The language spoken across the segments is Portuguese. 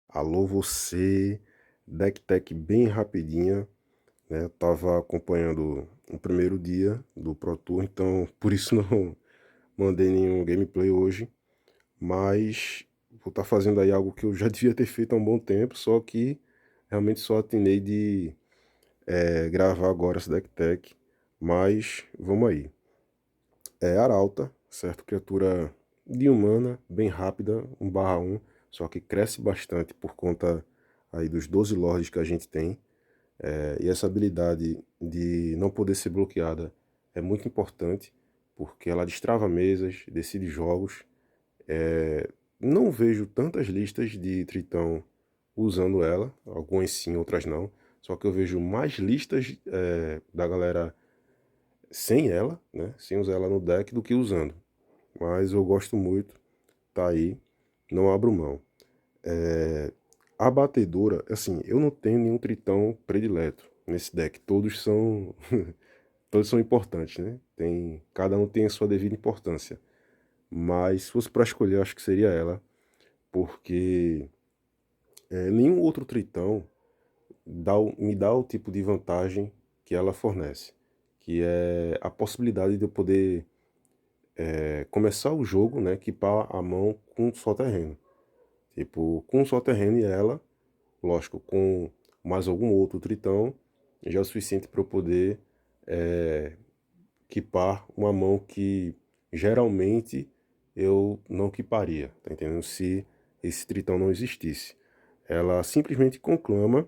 Alô você, deck tech bem rapidinha, né? Eu tava acompanhando o primeiro dia do Pro Tour, então por isso não mandei nenhum gameplay hoje, mas vou estar fazendo aí algo que eu já devia ter feito há um bom tempo, só que realmente só atinei de gravar agora esse deck tech, mas vamos aí. É Arauta, certo? Criatura de humana, bem rápida, 1/1, só que cresce bastante por conta aí dos 12 lords que a gente tem. E essa habilidade de não poder ser bloqueada é muito importante, porque ela destrava mesas, decide jogos. Não vejo tantas listas de Tritão usando ela, algumas sim, outras não. Só que eu vejo mais listas da galera sem ela, né? Sem usar ela no deck do que usando. Mas eu gosto muito, tá aí, não abro mão. A batedora, assim, eu não tenho nenhum tritão predileto nesse deck. Todos são importantes, né? Cada um tem a sua devida importância. Mas se fosse para escolher, eu acho que seria ela, porque nenhum outro tritão me dá o tipo de vantagem que ela fornece, que é a possibilidade de eu poder começar o jogo, né, equipar a mão com só terreno. Tipo, com só terreno e ela, lógico, com mais algum outro tritão, já é o suficiente para eu poder equipar uma mão que geralmente eu não equiparia, tá entendendo? Se esse tritão não existisse. Ela simplesmente conclama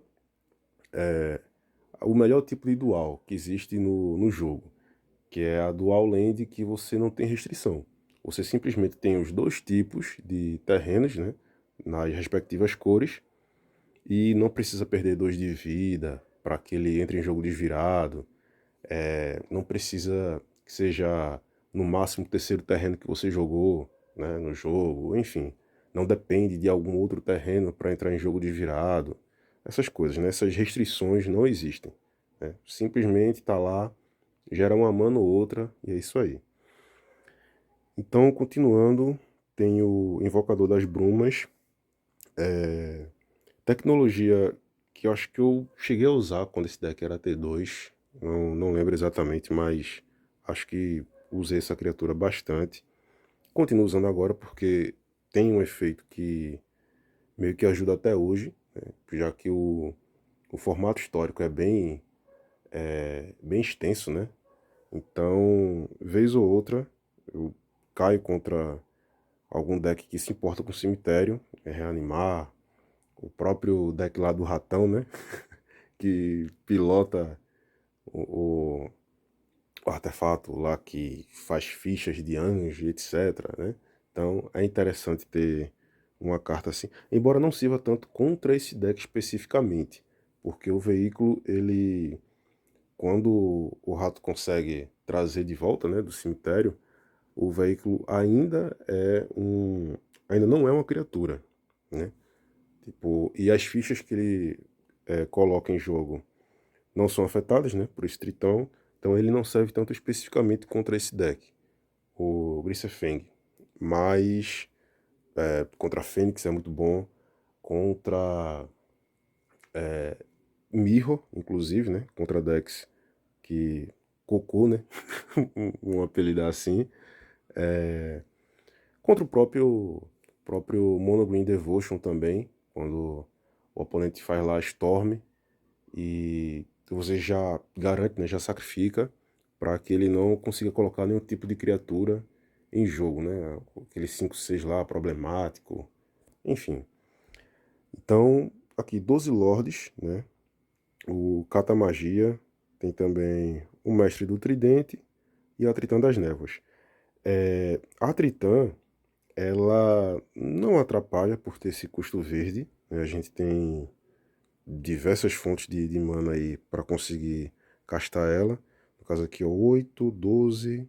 o melhor tipo de dual que existe no jogo, que é a dual land que você não tem restrição. Você simplesmente tem os dois tipos de terrenos, né, nas respectivas cores, e não precisa perder 2 de vida para que ele entre em jogo desvirado. Não precisa que seja no máximo o terceiro terreno que você jogou, né, no jogo, enfim. Não depende de algum outro terreno para entrar em jogo desvirado. Essas coisas, né? Essas restrições não existem, né? Simplesmente tá lá, gera uma mana ou outra e é isso aí. Então, continuando, tem o Invocador das Brumas, tecnologia que eu acho que eu cheguei a usar quando esse deck era T2, não lembro exatamente, mas acho que usei essa criatura bastante. Continuo usando agora porque tem um efeito que meio que ajuda até hoje, né? Já que o formato histórico é bem extenso, né? Então, vez ou outra, eu caio contra algum deck que se importa com o cemitério, reanimar, o próprio deck lá do ratão, né? Que pilota o, o, o artefato lá que faz fichas de anjo, etc, né? Então é interessante ter uma carta assim, embora não sirva tanto contra esse deck especificamente, porque o veículo, ele, quando o rato consegue trazer de volta, né, do cemitério, o veículo ainda não é uma criatura, né? Tipo, e as fichas que ele coloca em jogo não são afetadas, né, por esse tritão, então ele não serve tanto especificamente contra esse deck, o Grisefeng, mas contra a Fênix é muito bom, contra Mirror, inclusive, né, contra decks que cocô, né, um apelidar assim, contra o próprio Mono Green Devotion também, quando o oponente faz lá Storm e você já garante, né, já sacrifica para que ele não consiga colocar nenhum tipo de criatura em jogo, né? Aquele 5/6 lá problemático, enfim. Então, aqui 12 lords, né? O Cata Magia, tem também o Mestre do Tridente e a Tritã das Névoas. A Tritã, ela não atrapalha por ter esse custo verde, né? A gente tem diversas fontes de mana aí para conseguir castar ela. No caso aqui, ó, 8, 12,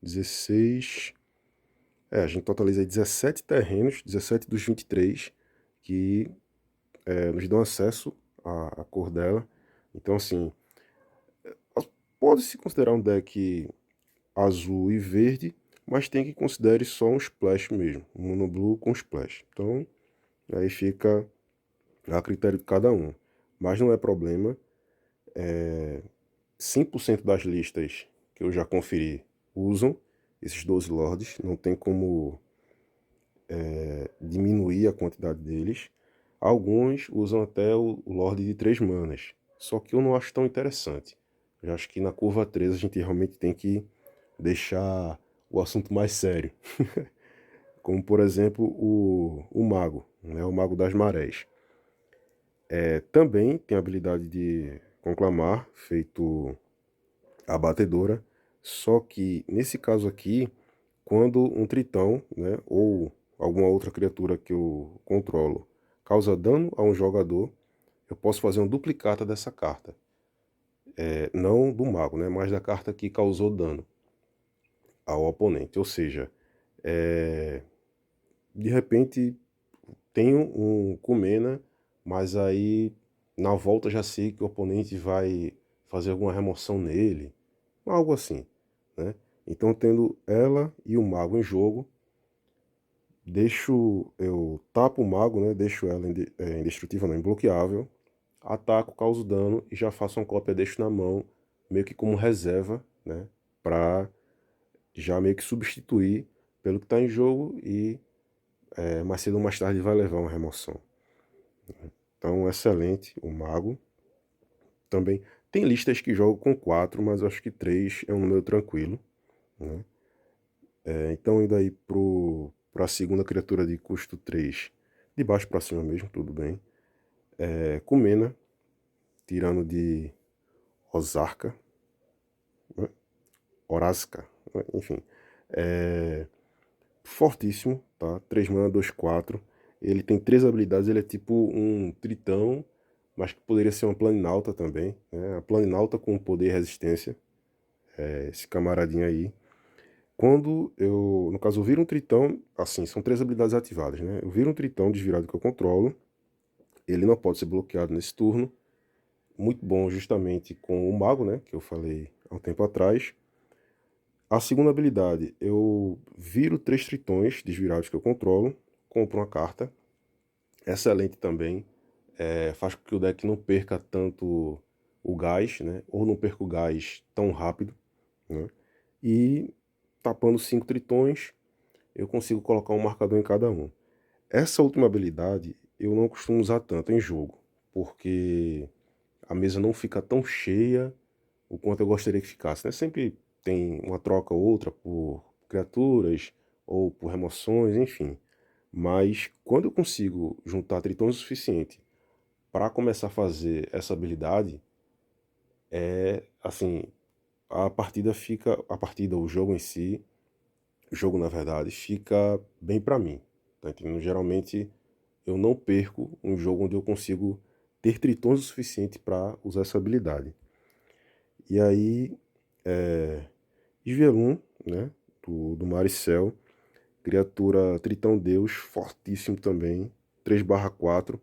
16. A gente totaliza aí 17 terrenos, 17 dos 23, que nos dão acesso à cor dela. Então, assim, pode-se considerar um deck azul e verde, mas tem que considerar só um splash mesmo, um mono blue com splash. Então, aí fica a critério de cada um. Mas não é problema. 100% das listas que eu já conferi usam esses 12 lords, não tem como diminuir a quantidade deles. Alguns usam até o Lorde de 3 manas, só que eu não acho tão interessante. Eu acho que na curva 3 a gente realmente tem que deixar o assunto mais sério. Como, por exemplo, o Mago, né? O Mago das Marés. Também tem a habilidade de conclamar, feito a batedora, só que nesse caso aqui, quando um tritão, né, ou alguma outra criatura que eu controlo, causa dano a um jogador, eu posso fazer uma duplicata dessa carta. Não do mago, né, mas da carta que causou dano ao oponente. Ou seja, de repente tenho um Kumena, mas aí na volta já sei que o oponente vai fazer alguma remoção nele, algo assim, né? Então, tendo ela e o mago em jogo, eu tapo o mago, né? Deixo ela indestrutível, não, imbloqueável, ataco, causo dano e já faço uma cópia, deixo na mão, meio que como reserva, né? Pra já meio que substituir pelo que tá em jogo e mais cedo ou mais tarde vai levar uma remoção. Então, excelente o mago. Também tem listas que jogam com 4, mas eu acho que 3 é um número tranquilo, né? Então, indo aí para a segunda criatura de custo 3, de baixo para cima mesmo, tudo bem. Kumena, tirano de Ozarka, né? Orazka, né? Enfim. Fortíssimo, tá? 3 mana, 2/4. Ele tem 3 habilidades, ele é tipo um tritão, mas que poderia ser uma planinauta também, né? A planinauta com poder e resistência, esse camaradinho aí. Quando eu, no caso, eu viro um tritão, assim, são 3 habilidades ativadas, né? Eu viro um tritão desvirado que eu controlo, ele não pode ser bloqueado nesse turno. Muito bom justamente com o mago, né? Que eu falei há um tempo atrás. A segunda habilidade, eu viro 3 tritões desvirados que eu controlo, compro uma carta. Excelente também. Faz com que o deck não perca tanto o gás, né? Ou não perca o gás tão rápido, né? E tapando 5 tritões, eu consigo colocar um marcador em cada um. Essa última habilidade eu não costumo usar tanto em jogo, porque a mesa não fica tão cheia o quanto eu gostaria que ficasse, né? Sempre tem uma troca ou outra por criaturas ou por remoções, enfim. Mas quando eu consigo juntar tritões o suficiente para começar a fazer essa habilidade, assim, a partida, o jogo em si, o jogo na verdade, fica bem para mim, tá entendendo? Geralmente eu não perco um jogo onde eu consigo ter tritões o suficiente para usar essa habilidade. E aí, Svelun, né, do Maricel, criatura Tritão Deus, fortíssimo também, 3/4,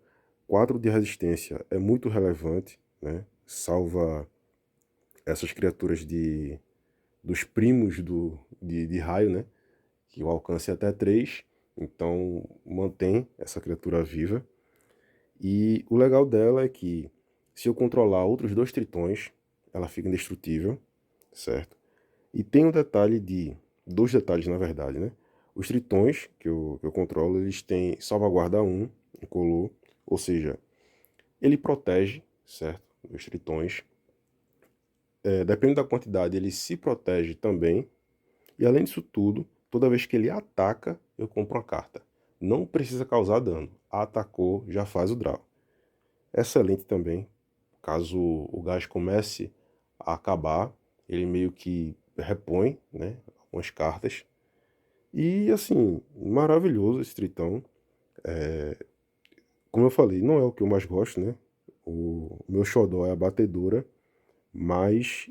4 de resistência, é muito relevante, né, salva essas criaturas dos primos de raio, né, que o alcance é até 3, então mantém essa criatura viva. E o legal dela é que, se eu controlar outros 2 tritões, ela fica indestrutível, certo? E tem um detalhe dois detalhes na verdade, né? Os tritões que eu controlo, eles têm salvaguarda 1, incolor, ou seja, ele protege, certo? Os tritões. Depende da quantidade, ele se protege também. E além disso tudo, toda vez que ele ataca, eu compro uma carta. Não precisa causar dano. Atacou, já faz o draw. Excelente também, caso o gás comece a acabar, ele meio que repõe, né, algumas cartas. E assim, maravilhoso esse tritão. Como eu falei, não é o que eu mais gosto, né? O meu xodó é a batedora, mas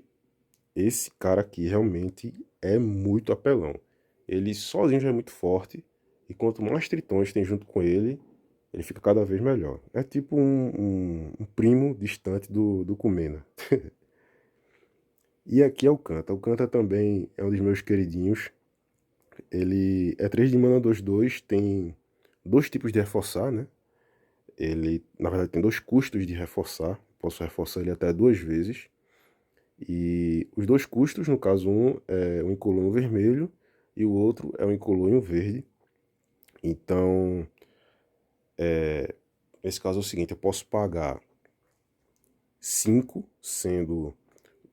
esse cara aqui realmente é muito apelão. Ele sozinho já é muito forte, e quanto mais tritões tem junto com ele, ele fica cada vez melhor. É tipo um primo distante do Kumena. E aqui é o Kanta. O Kanta também é um dos meus queridinhos. Ele é 3 de mana 2/2, tem 2 tipos de reforçar, né? Ele, na verdade, tem dois custos de reforçar. Posso reforçar ele até 2 vezes. E os dois custos, no caso, um é um incolor vermelho e o outro é um incolor verde. Então, nesse caso é o seguinte, eu posso pagar 5, sendo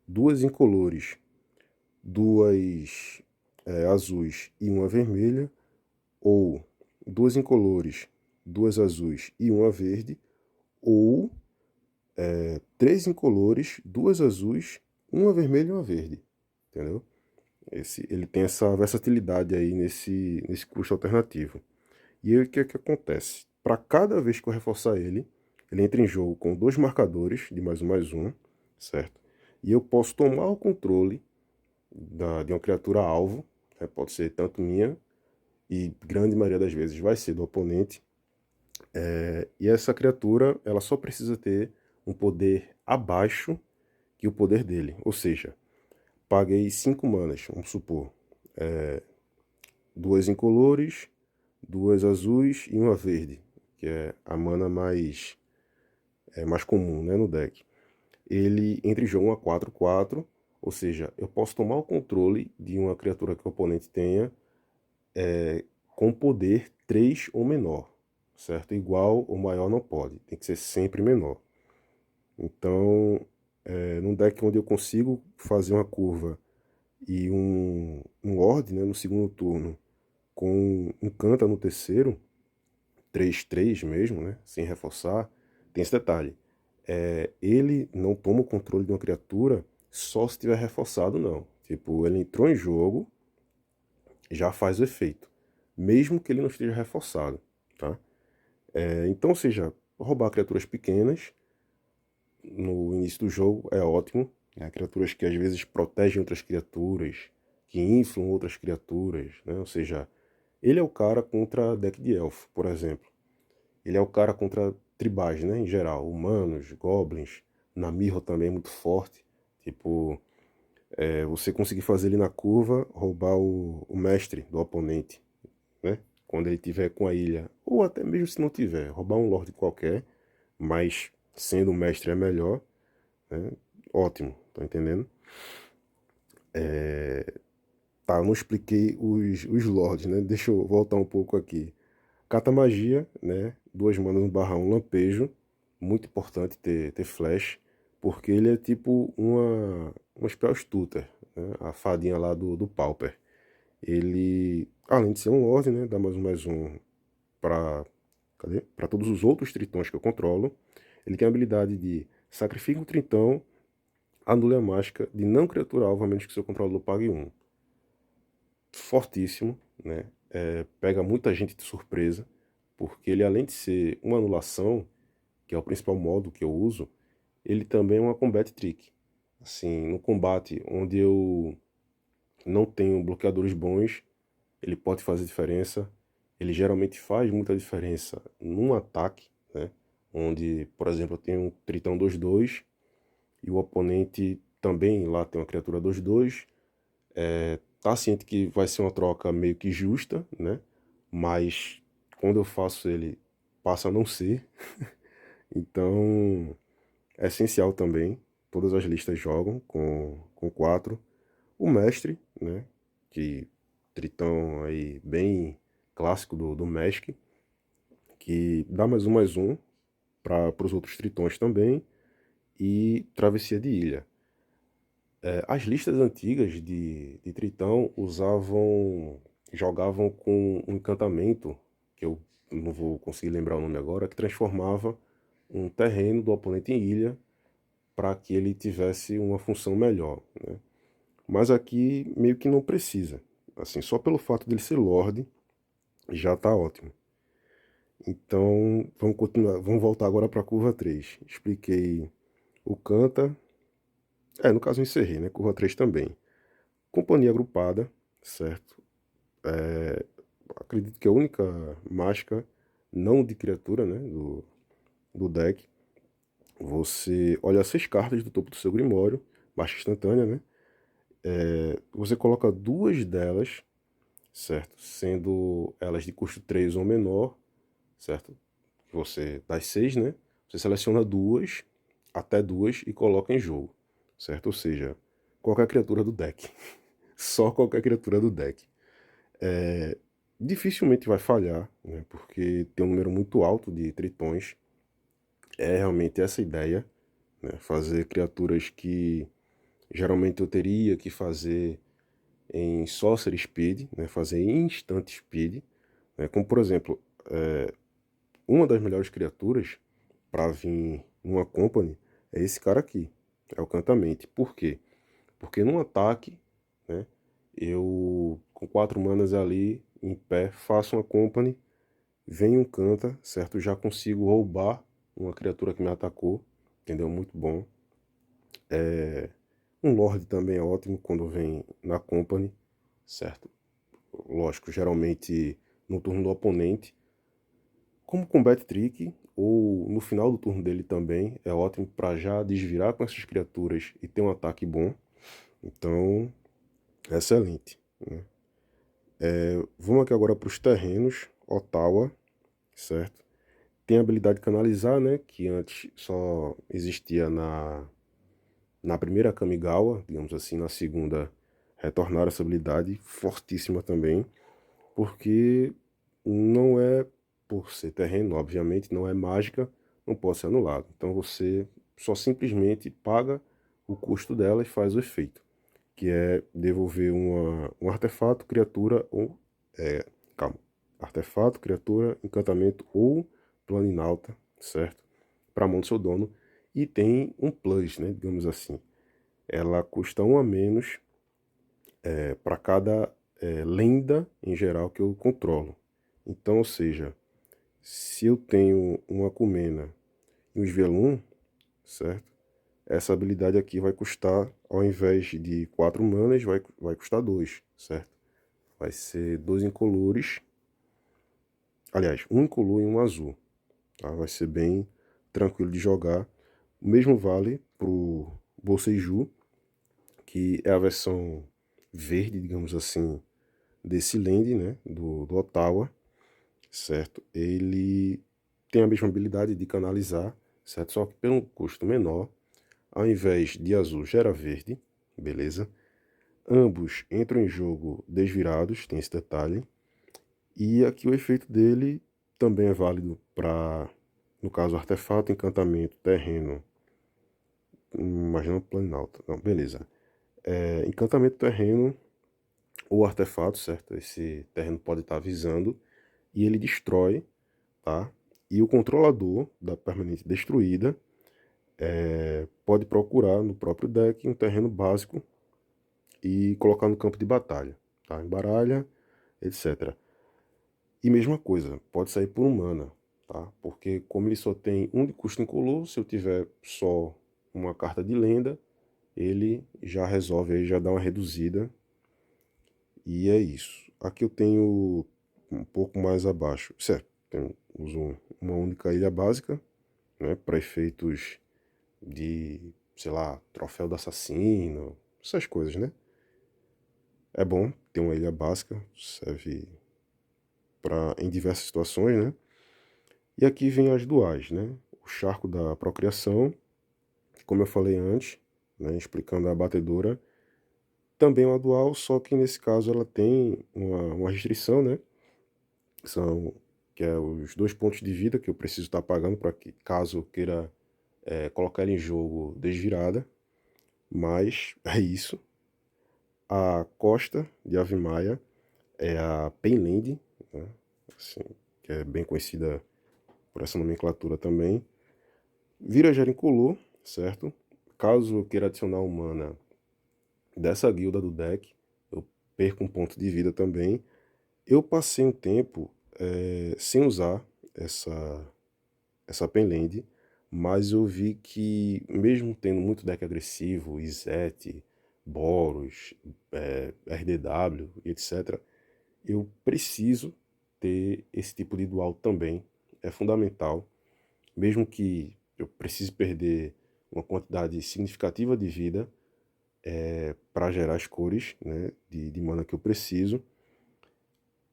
duas incolores, duas azuis e uma vermelha, ou duas incolores, duas azuis e uma verde, ou três incolores, duas azuis, uma vermelha e uma verde, entendeu? Ele tem essa versatilidade aí nesse custo alternativo. E aí o que é que acontece? Para cada vez que eu reforçar ele, ele entra em jogo com dois marcadores de mais um, certo? E eu posso tomar o controle de uma criatura alvo, né? Pode ser tanto minha, e grande maioria das vezes vai ser do oponente. E essa criatura, ela só precisa ter um poder abaixo que o poder dele. Ou seja, paguei 5 manas, vamos supor. Duas incolores, duas azuis e uma verde, que é a mana mais comum, né, no deck. Ele entra em jogo a 4/4, ou seja, eu posso tomar o controle de uma criatura que o oponente tenha com poder 3 ou menor, certo? Igual ou maior não pode, tem que ser sempre menor. Então, num deck onde eu consigo fazer uma curva e um Lorde, né, no segundo turno, com um Canta no terceiro, 3/3 mesmo, né, sem reforçar, tem esse detalhe. Ele não toma o controle de uma criatura só se tiver reforçado, não. Tipo, ele entrou em jogo, já faz o efeito, mesmo que ele não esteja reforçado, tá? Então, ou seja, roubar criaturas pequenas no início do jogo é ótimo, né? Criaturas que às vezes protegem outras criaturas, que inflam outras criaturas, né? Ou seja, ele é o cara contra deck de elfo, por exemplo. Ele é o cara contra tribais, né, em geral, humanos, goblins, Namirro também é muito forte, tipo, você conseguir fazer ele na curva, roubar o mestre do oponente, né, quando ele tiver com a ilha, ou até mesmo se não tiver, roubar um lord qualquer, mas sendo o mestre é melhor, né, ótimo, tá entendendo? Tá, eu não expliquei os lords, né, deixa eu voltar um pouco aqui. Cata magia, né? 2 manas no /1 lampejo. Muito importante ter flash, porque ele é tipo uma spell stutter, né? A fadinha lá do Pauper. Ele, além de ser um Lorde, né? Dá mais um para para todos os outros tritões que eu controlo. Ele tem a habilidade de sacrifica um tritão, anule a mágica de não criatura alvo, a menos que seu controlador pague 1. Fortíssimo, né? Pega muita gente de surpresa, porque ele, além de ser uma anulação, que é o principal modo que eu uso, ele também é uma combat trick. Assim, no combate onde eu não tenho bloqueadores bons, ele pode fazer diferença. Ele geralmente faz muita diferença num ataque, né? Onde, por exemplo, eu tenho um Tritão 2/2 e o oponente também lá tem uma criatura 2/2. Tá ciente que vai ser uma troca meio que justa, né? Mas quando eu faço ele, passa a não ser. Então, é essencial também. Todas as listas jogam com 4. O mestre, né? Que tritão aí bem clássico do Magic, que dá mais um para os outros tritões também. E travessia de ilha. As listas antigas de tritão jogavam com um encantamento, que eu não vou conseguir lembrar o nome agora, que transformava um terreno do oponente em ilha para que ele tivesse uma função melhor, né? Mas aqui meio que não precisa. Assim, só pelo fato dele ser Lorde, já tá ótimo. Então, vamos continuar, vamos voltar agora para a curva 3. Expliquei o Canta, no caso eu encerrei, né? Curva 3 também. Companhia agrupada, certo? Acredito que a única mágica não de criatura, né, do deck. Você olha as 6 cartas do topo do seu Grimório, baixa instantânea, né? Você coloca 2 delas, certo? Sendo elas de custo 3 ou menor, certo? das 6, né? Você seleciona duas, até duas, e coloca em jogo, certo? Ou seja, qualquer criatura do deck. Só qualquer criatura do deck. Dificilmente vai falhar, né? Porque tem um número muito alto de tritões. É realmente essa ideia, né? Fazer criaturas que geralmente eu teria que fazer em Sorcery Speed, né? Fazer em Instant Speed, né? Como por exemplo, uma das melhores criaturas para vir numa Company é esse cara aqui, é o Cantamente. Por quê? Porque num ataque, né, eu com 4 manas ali em pé faço uma Company, vem um Canta, certo? Já consigo roubar uma criatura que me atacou, entendeu? Muito bom. Um Lorde também é ótimo quando vem na Company, certo? Lógico, geralmente no turno do oponente. Como Combat Trick, ou no final do turno dele também, é ótimo para já desvirar com essas criaturas e ter um ataque bom. Então, excelente, né? Vamos aqui agora para os terrenos. Ottawa, certo? Tem a habilidade de canalizar, né? Que antes só existia na primeira Kamigawa, digamos assim. Na segunda, retornar essa habilidade, fortíssima também. Porque não é, por ser terreno, obviamente, não é mágica, não pode ser anulado. Então você só simplesmente paga o custo dela e faz o efeito, que é devolver um artefato, criatura ou... calma. Artefato, criatura, encantamento ou planinauta, certo? Para a mão do seu dono. E tem um plus, né? Digamos assim. Ela custa um a menos para cada lenda em geral que eu controlo. Então, ou seja, se eu tenho uma Kumena e um Svelun, certo? Essa habilidade aqui vai custar, ao invés de 4 manas, vai custar 2, certo? Vai ser 2 incolores. Aliás, um incolor e um azul. Tá? Vai ser bem tranquilo de jogar. O mesmo vale pro Boseiju, que é a versão verde, digamos assim, desse land, né? Do Ottawa, certo? Ele tem a mesma habilidade de canalizar, certo? Só que pelo custo menor, ao invés de azul gera verde, beleza? Ambos entram em jogo desvirados, tem esse detalhe. E aqui o efeito dele também é válido para, no caso, artefato, encantamento, terreno. Imagina planalto. Não, beleza. Encantamento, terreno ou artefato, certo? Esse terreno pode estar visando e ele destrói, tá? E o controlador da permanente destruída pode procurar no próprio deck um terreno básico e colocar no campo de batalha, tá? Embaralha, etc. E mesma coisa, pode sair por um mana, tá? Porque como ele só tem um de custo incolor, se eu tiver só uma carta de lenda, ele já resolve, aí já dá uma reduzida. E é isso. Aqui eu tenho um pouco mais abaixo, certo? Uso uma única ilha básica, né? Para efeitos de, sei lá, troféu do assassino, essas coisas, né? É bom ter uma ilha básica, serve em diversas situações, né? E aqui vem as duais, né? O charco da procriação, como eu falei antes, né? Explicando a batedora, também é uma dual, só que nesse caso ela tem uma restrição, né? Que é os 2 pontos de vida que eu preciso estar pagando para que, caso eu queira colocar ela em jogo desvirada. Mas é isso. A costa de Ave Maia é a Penland, né? Assim, que é bem conhecida por essa nomenclatura também. Vira Gerincolor, certo? Caso eu queira adicionar um mana dessa guilda do deck, eu perco um ponto de vida também. Eu passei um tempo sem usar essa Penland, mas eu vi que, mesmo tendo muito deck agressivo, Izete, Boros, RDW, etc., eu preciso ter esse tipo de dual também. É fundamental, mesmo que eu precise perder uma quantidade significativa de vida para gerar as cores, né, de mana que eu preciso.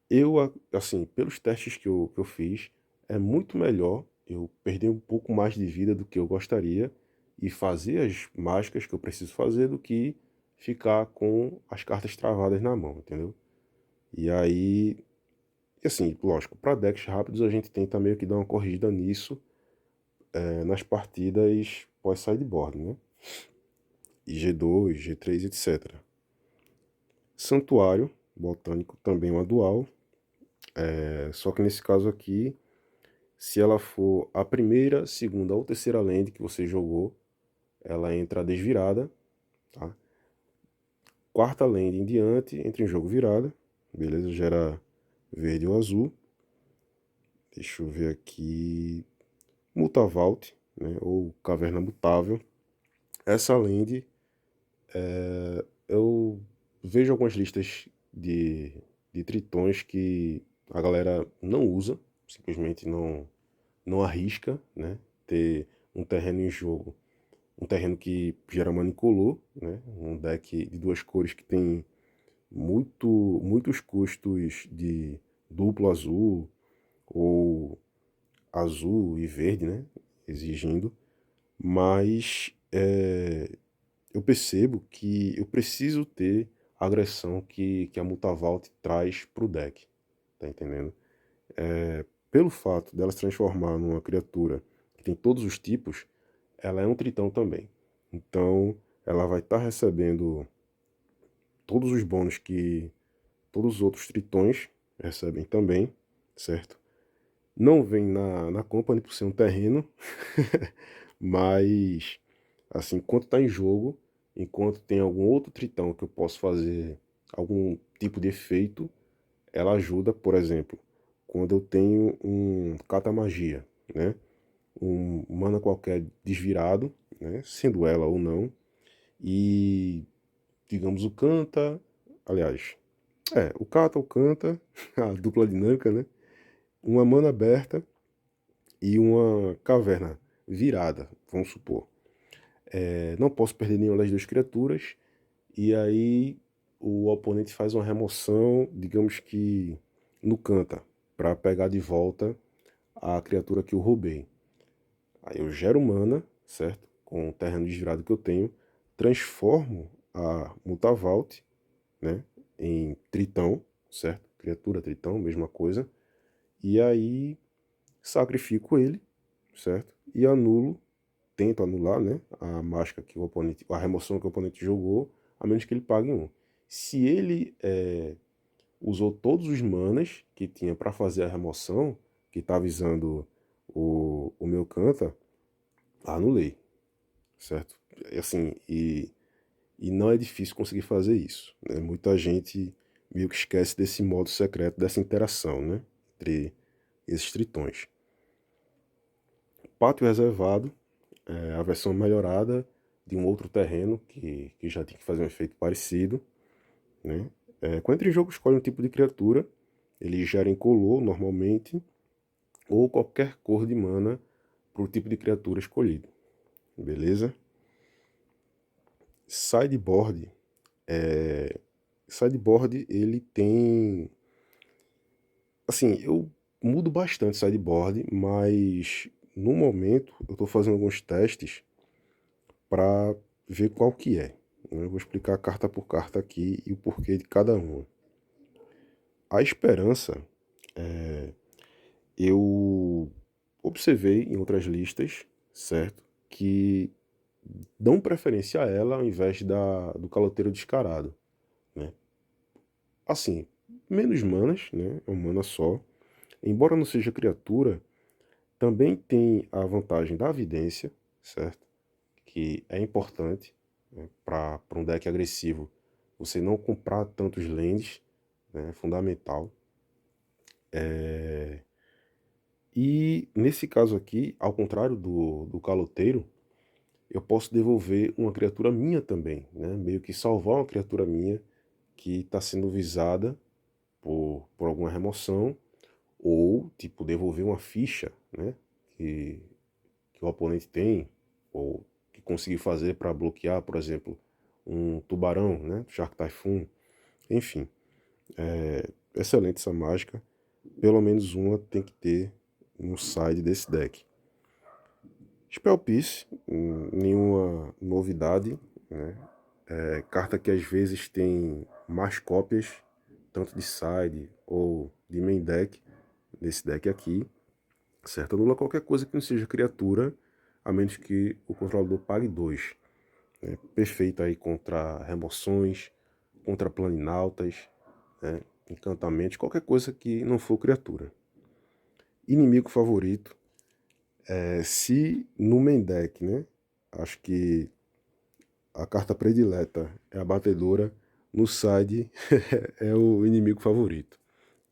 Eu, assim, pelos testes que eu fiz, é muito melhor eu perder um pouco mais de vida do que eu gostaria e fazer as mágicas que eu preciso fazer do que ficar com as cartas travadas na mão, entendeu? E aí, e assim, lógico, para decks rápidos a gente tenta meio que dar uma corrigida nisso nas partidas pós-sideboard, né? E G2, G3, etc. Santuário Botânico também é uma dual, só que nesse caso aqui, se ela for a primeira, segunda ou terceira land que você jogou, ela entra desvirada, tá? Quarta land em diante, entra em jogo virada, beleza? Gera verde ou azul. Deixa eu ver aqui. Mutavault, né? Ou Caverna Mutável. Essa land, eu vejo algumas listas de tritões que a galera não usa, simplesmente não arrisca, né? Ter um terreno em jogo, um terreno que gera mana incolor, né? Um deck de duas cores que tem muitos custos de duplo azul ou azul e verde, né? Exigindo, mas eu percebo que eu preciso ter a agressão que a Mutavault traz pro deck, tá entendendo? Pelo fato dela se transformar numa criatura que tem todos os tipos, ela é um tritão também. Então, ela vai estar recebendo todos os bônus que todos os outros tritões recebem também, certo? Não vem na Company por ser um terreno, mas, assim, enquanto está em jogo, enquanto tem algum outro tritão que eu posso fazer algum tipo de efeito, ela ajuda, por exemplo, quando eu tenho um Catamagia, né? Um mana qualquer desvirado, né? Sendo ela ou não, e, digamos, o Canta, aliás, o Cata, o Canta, a dupla dinâmica, né? Uma mana aberta e uma caverna virada, vamos supor. Não posso perder nenhuma das duas criaturas, e aí o oponente faz uma remoção, digamos que no Canta, para pegar de volta a criatura que eu roubei. Aí eu gero mana, certo? Com o terreno desvirado que eu tenho, transformo a Mutavault, né, em Tritão, certo? Criatura Tritão, mesma coisa. E aí sacrifico ele, certo? E anulo, tento anular, né, a mágica que o oponente, a remoção que o oponente jogou, a menos que ele pague um. Se ele usou todos os manas que tinha para fazer a remoção, que está avisando o meu Canta, anulei, certo? Assim, e não é difícil conseguir fazer isso, né? Muita gente meio que esquece desse modo secreto, dessa interação, né, entre esses tritões. Pátio reservado é a versão melhorada de um outro terreno que já tinha que fazer um efeito parecido, né? Quando entra em jogo, escolhe um tipo de criatura, ele gera incolor normalmente, ou qualquer cor de mana para o tipo de criatura escolhido, beleza? Sideboard, sideboard ele tem, assim, eu mudo bastante sideboard, mas no momento eu estou fazendo alguns testes para ver qual que é. Eu vou explicar carta por carta aqui e o porquê de cada uma. A esperança, eu observei em outras listas, certo? Que dão preferência a ela ao invés do caloteiro descarado, né? Assim, menos manas, né? É uma mana só. Embora não seja criatura, também tem a vantagem da vidência, certo? Que é importante, né? Para um deck agressivo. Você não comprar tantos lands, né? É fundamental. E nesse caso aqui, ao contrário do caloteiro, eu posso devolver uma criatura minha também, né? Meio que salvar uma criatura minha que está sendo visada por alguma remoção, ou tipo devolver uma ficha, né? Que o oponente tem, ou que conseguir fazer para bloquear, por exemplo, um tubarão, né? Shark Typhoon, enfim. Excelente essa mágica. Pelo menos uma tem que ter no side desse deck. Spell Piece, nenhuma novidade, né? Carta que às vezes tem mais cópias, tanto de side ou de main deck, desse deck aqui, certo? Anula qualquer coisa que não seja criatura, a menos que o controlador pague 2. Né? Perfeito aí contra remoções, contra planinautas, né? Encantamentos, qualquer coisa que não for criatura. Inimigo favorito, se no main deck, né? Acho que a carta predileta é a batedora, no side é o inimigo favorito.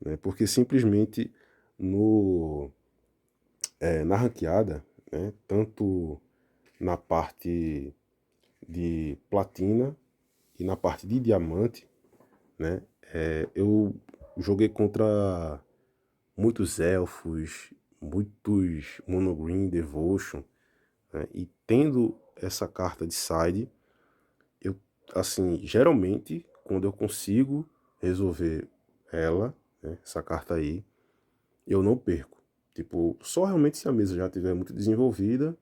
Né? Porque simplesmente no, na ranqueada, né? Tanto na parte de platina e na parte de diamante, né? Eu joguei contra muitos elfos, muitos monogreen devotion, né? E tendo essa carta de side, eu, assim, geralmente, quando eu consigo resolver ela, né, essa carta aí, eu não perco. Tipo, só realmente se a mesa já estiver muito desenvolvida,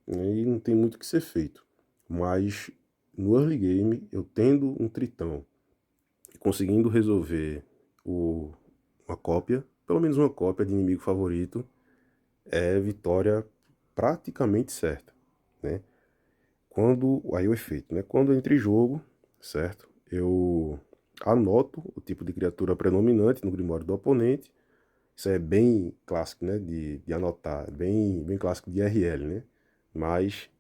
né, e não tem muito o que ser feito. Mas no early game, eu tendo um tritão e conseguindo resolver uma cópia, pelo menos uma cópia de inimigo favorito, é vitória praticamente certa, né? Aí o efeito, né? Quando entra em jogo, certo? Eu anoto o tipo de criatura predominante no Grimório do oponente. Isso é bem clássico, né? De anotar, bem clássico de RL, né? Mas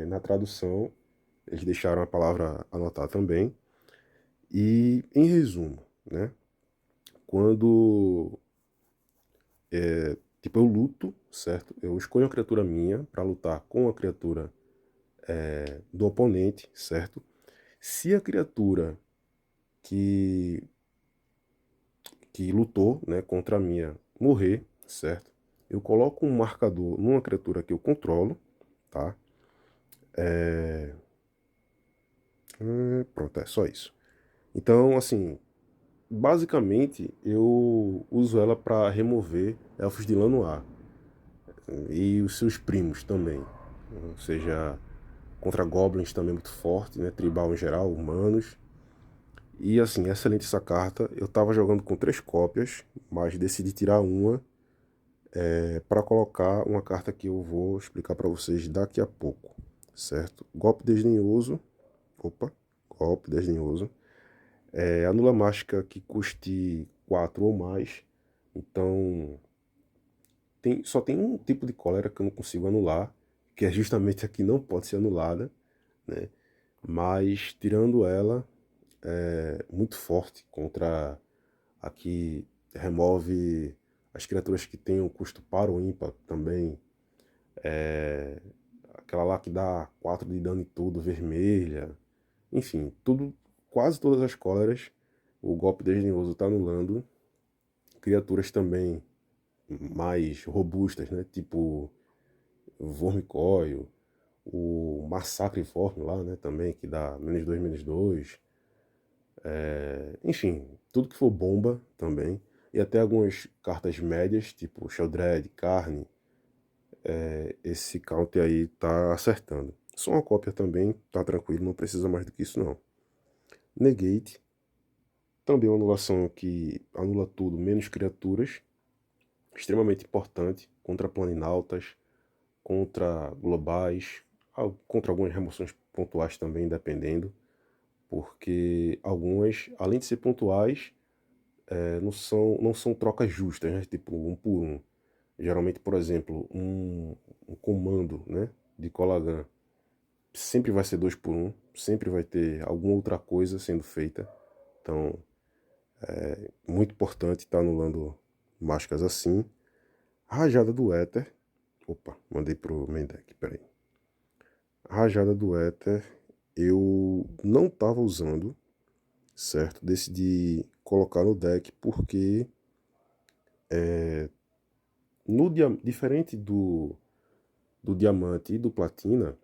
na tradução eles deixaram a palavra anotar também. E em resumo, né? Quando tipo eu luto, certo? Eu escolho uma criatura minha para lutar com a criatura do oponente, certo? Se a criatura que, que lutou, né, contra a minha morrer, certo? Eu coloco um marcador numa criatura que eu controlo, tá? Pronto, é só isso. Então, assim, basicamente eu uso ela para remover elfos de Lanoir e os seus primos também. Ou seja, contra goblins também muito forte, né? Tribal em geral, humanos. E assim, excelente essa carta. Eu tava jogando com 3 cópias, mas decidi tirar uma para colocar uma carta que eu vou explicar para vocês daqui a pouco, certo? Golpe desdenhoso. Opa, golpe desdenhoso. Anula mágica que custe 4 ou mais. Então, só tem um tipo de cólera que eu não consigo anular, que é justamente a que não pode ser anulada, né? Mas, tirando ela, muito forte contra a que remove as criaturas que têm um custo par ou ímpar também. Aquela lá que dá 4 de dano e tudo, vermelha. Enfim, tudo, quase todas as cóleras, o golpe desdenhoso está anulando. Criaturas também mais robustas, né? Tipo Vormicóio, o Massacre Forme lá, né? Também, que dá -2, -2. Enfim, tudo que for bomba também. E até algumas cartas médias, tipo Sheldred, Carne. Esse counter aí tá acertando. Só uma cópia também, tá tranquilo, não precisa mais do que isso não. Negate, também uma anulação que anula tudo, menos criaturas. Extremamente importante contra planinautas, contra globais, contra algumas remoções pontuais também, dependendo. Porque algumas, além de ser pontuais, não são trocas justas, né? Tipo um por um. Geralmente, por exemplo, um comando, né, de Colagan sempre vai ser 2 por 1, sempre vai ter alguma outra coisa sendo feita. Então, muito importante estar anulando mágicas assim. Rajada do Éter. Opa, mandei pro main deck, peraí. Rajada do Éter eu não estava usando, certo? Decidi colocar no deck porque diferente do diamante e do platina,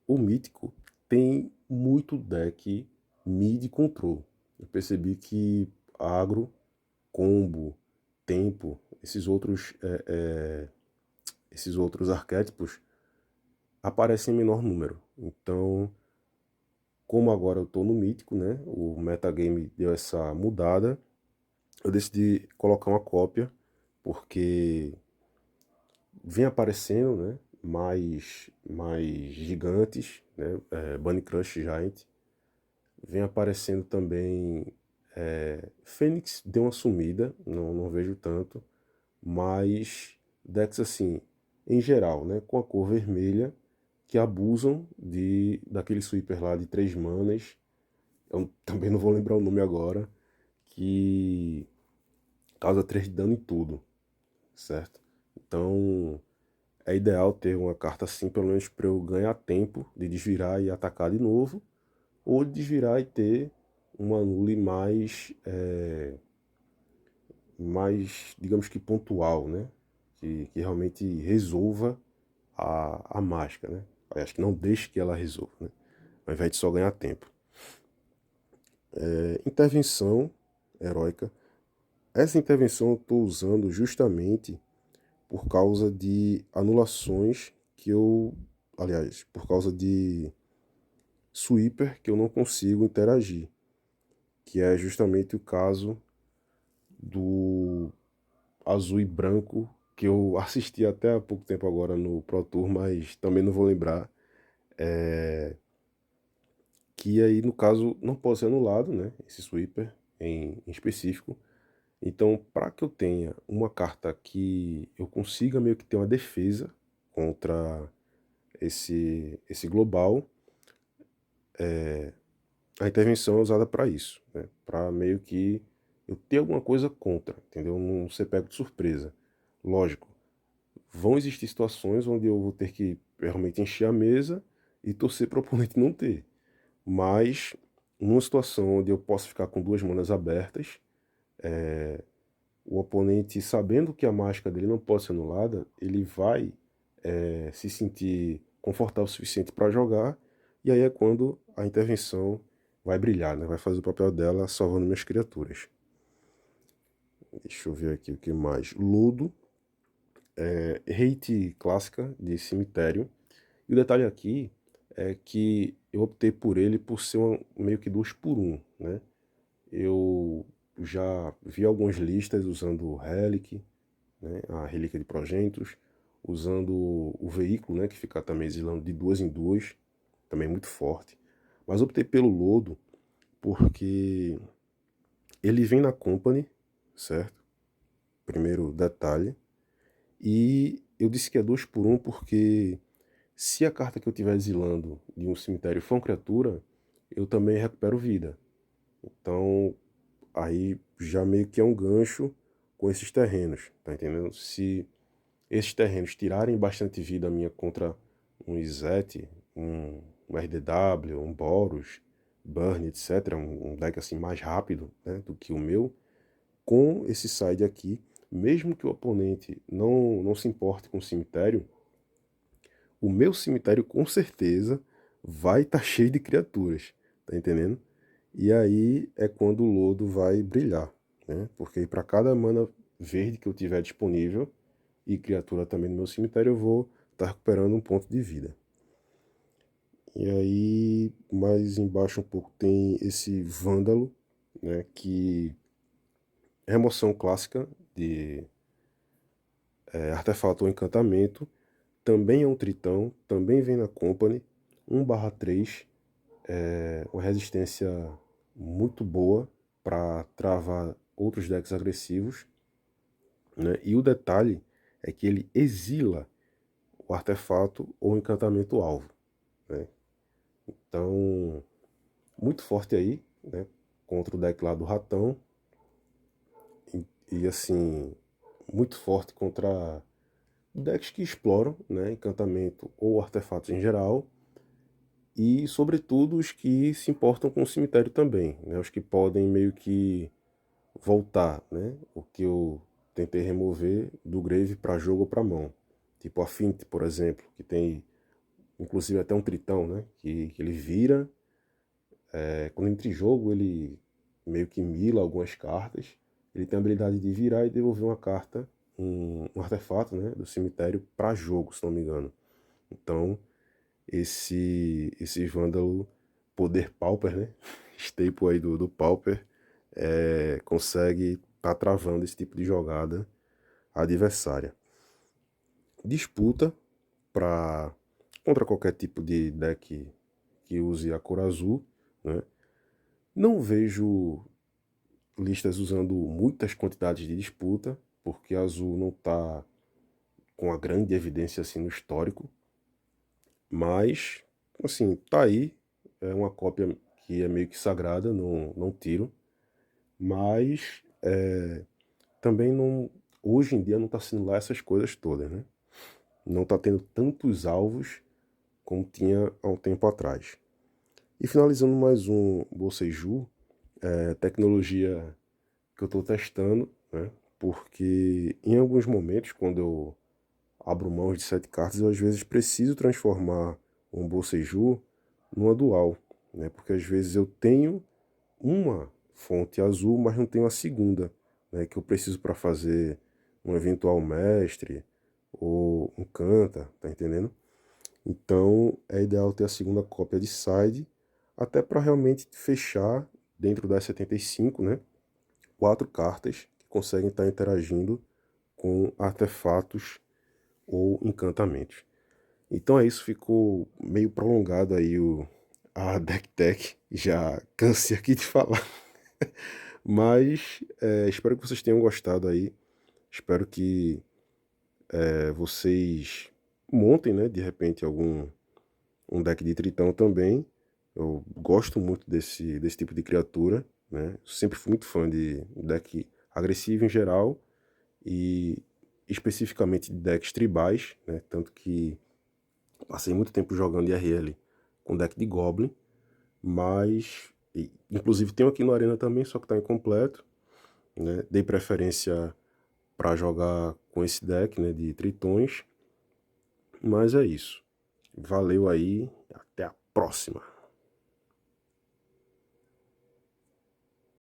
o mítico tem muito deck mid control. Eu percebi que agro, combo, tempo, esses outros esses outros arquétipos aparecem em menor número. Então, como agora eu estou no mítico, né? O metagame deu essa mudada, eu decidi colocar uma cópia, porque vem aparecendo, né? Mais gigantes, né? Bunny Crush Giant. Vem aparecendo também. Fênix deu uma sumida, não vejo tanto. Mas decks assim, em geral, né? Com a cor vermelha, que abusam daquele sweeper lá de 3 manas. Eu também não vou lembrar o nome agora. Que causa 3 de dano em tudo, certo? Então é ideal ter uma carta assim, pelo menos para eu ganhar tempo de desvirar e atacar de novo, ou de desvirar e ter uma anule mais, digamos que pontual, né? Que realmente resolva a mágica, né? Acho que não deixe que ela resolva, né? Ao invés de só ganhar tempo. Intervenção heróica. Essa intervenção eu estou usando justamente por causa de anulações que eu. Aliás, por causa de sweeper que eu não consigo interagir. Que é justamente o caso do azul e branco, que eu assisti até há pouco tempo agora no Pro Tour, mas também não vou lembrar. Que aí, no caso, não pode ser anulado, né? Esse sweeper em específico. Então, para que eu tenha uma carta que eu consiga meio que ter uma defesa contra esse global, a intervenção é usada para isso, né? Para meio que eu ter alguma coisa contra, entendeu? Não ser pego de surpresa. Lógico, vão existir situações onde eu vou ter que realmente encher a mesa e torcer para o oponente não ter. Mas, numa situação onde eu posso ficar com 2 manas abertas, o oponente, sabendo que a mágica dele não pode ser anulada, ele vai se sentir confortável o suficiente para jogar, e aí é quando a intervenção vai brilhar, né? Vai fazer o papel dela salvando minhas criaturas. Deixa eu ver aqui o que mais. Ludo, hate clássica de cemitério. E o detalhe aqui é que eu optei por ele por ser meio que 2 por 1, né? Eu já vi algumas listas usando o Relic, né, a Relíquia de Progentos, usando o veículo, né, que fica também exilando de 2 em 2, também muito forte. Mas optei pelo Lodo porque ele vem na Company, certo? Primeiro detalhe. E eu disse que é 2 por 1 porque se a carta que eu estiver exilando de um cemitério for uma criatura, eu também recupero vida. Então, aí já meio que é um gancho com esses terrenos, tá entendendo? Se esses terrenos tirarem bastante vida minha contra um Izete, um RDW, um Boros, Burn, etc., um deck assim mais rápido, né, do que o meu, com esse side aqui, mesmo que o oponente não se importe com o cemitério, o meu cemitério com certeza vai estar cheio de criaturas, tá entendendo? E aí é quando o Lodo vai brilhar, né? Porque para cada mana verde que eu tiver disponível e criatura também no meu cemitério, eu vou estar recuperando um ponto de vida. E aí, mais embaixo um pouco, tem esse Vândalo, né? Que é remoção clássica de artefato ou encantamento. Também é um tritão, também vem na Company, 1/3, uma resistência muito boa para travar outros decks agressivos, né? E o detalhe é que ele exila o artefato ou encantamento alvo, né? Então, muito forte aí, né? Contra o deck lá do ratão. E assim, muito forte contra decks que exploram, né? Encantamento ou artefatos em geral. E, sobretudo, os que se importam com o cemitério também, né? Os que podem meio que voltar, né? O que eu tentei remover do grave para jogo ou para mão. Tipo a Fint, por exemplo, que tem inclusive até um tritão, né? Que ele vira, quando entra em jogo, ele meio que mila algumas cartas. Ele tem a habilidade de virar e devolver uma carta um artefato, né, do cemitério para jogo, se não me engano. Então, esse Vândalo Poder Pauper, né, staple aí do Pauper, consegue tá travando esse tipo de jogada adversária. Disputa para contra qualquer tipo de deck que use a cor azul, né? Não vejo listas usando muitas quantidades de disputa, porque azul não está com a grande evidência assim no histórico, mas assim, tá aí, é uma cópia que é meio que sagrada, não tiro, mas também não, hoje em dia não está sendo lá essas coisas todas, né? Não está tendo tantos alvos como tinha há um tempo atrás. E finalizando mais um Boseiju, tecnologia que eu estou testando, né? Porque em alguns momentos, quando eu abro mão de 7 cartas, eu às vezes preciso transformar um Boseiju numa dual, né? Porque às vezes eu tenho uma fonte azul, mas não tenho a segunda, né? Que eu preciso para fazer um eventual mestre ou um canta, tá entendendo? Então é ideal ter a segunda cópia de side, até para realmente fechar dentro das 75, né? 4 cartas que conseguem estar interagindo com artefatos ou encantamentos. Então é isso, ficou meio prolongado aí a deck tech, já cansei aqui de falar. Mas espero que vocês tenham gostado aí. Espero que vocês montem, né, de repente, um deck de tritão também. Eu gosto muito desse tipo de criatura, né? Sempre fui muito fã de deck agressivo em geral e especificamente de decks tribais, né? Tanto que passei muito tempo jogando IRL com deck de Goblin, mas inclusive tenho aqui no Arena também, só que tá incompleto, né? Dei preferência para jogar com esse deck, né, de tritões, mas é isso. Valeu aí, até a próxima.